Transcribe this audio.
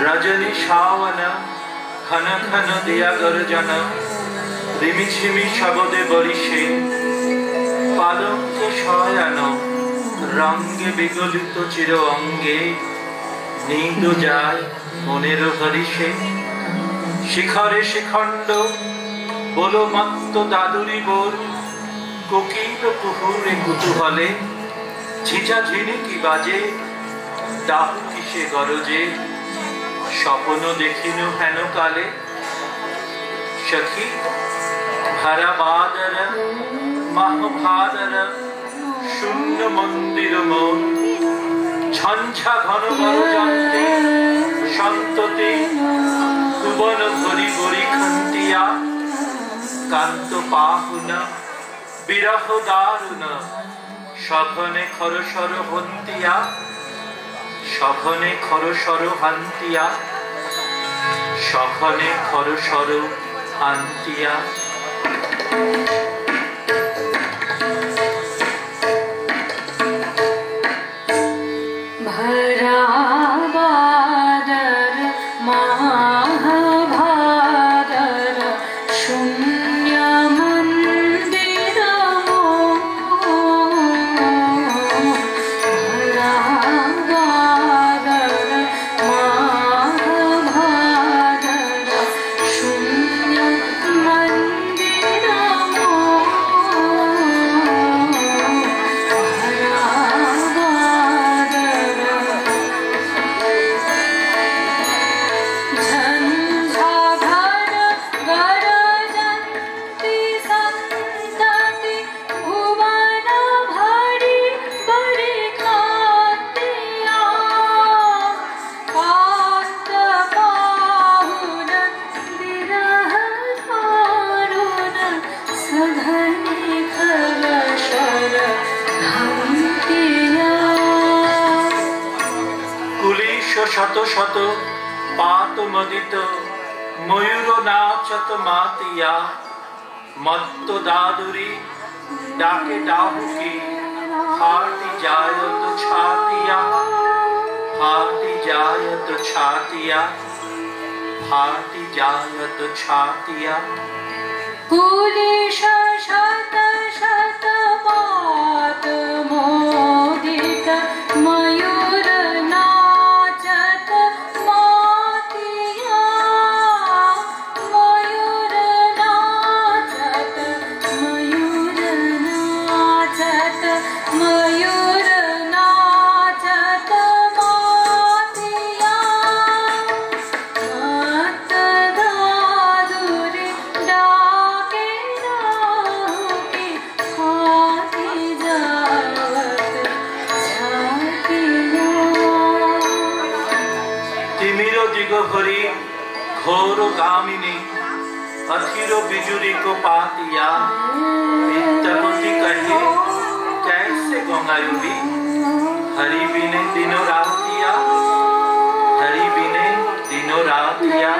रजनी शावन घन घन दिया गर्जन रिमिझिमि शबदे बरिशे पालंके शयान रंगे विगलित चिर अंगे नींद जाय मनेर हरिषे शिखरे शिखंड बोलो मत्त दादुरी बोल कोकिल कुहुरे कुतूहले झिझा झिनिकी बाजे डाहु किसे गरजे स्वप्न देखिनु हेन काले सखी भरा बादर महाभादर शून्य मंदिर मन झंझा घन गरजन्ते सन्तते भुवन भरी भरी खंतिया कांत पाहुन विरह दारुण सघने खरसर हंतिया सघने खरसर हांतिया सघने खरसर हांतिया भरा बादर महाभादर शून्य मंदिर भरा बादर महाभादर शून्य मंदिर शत शत पात मदित मयूर नाचत मातिया मत्त दादुरी डाके डाहुकी फाटी जायत छातिया फाटी जायत छातिया फाटी जायत छातिया पुलिश शत शत पात मोदित मयूर नाचत मातिया मयूर नाचत मयूर नाचत मयूर नाचत मातिया मत्त दादुरी डाके डाहुकी फाटी जावत छातिया तिमिर दिग भरी घोर गामिनी अथिर बिजुरी को पातिया विद्यापति कहे कैसे गंगायुरी हरि बिने दिनो रातिया हरि बिने दिनो रातिया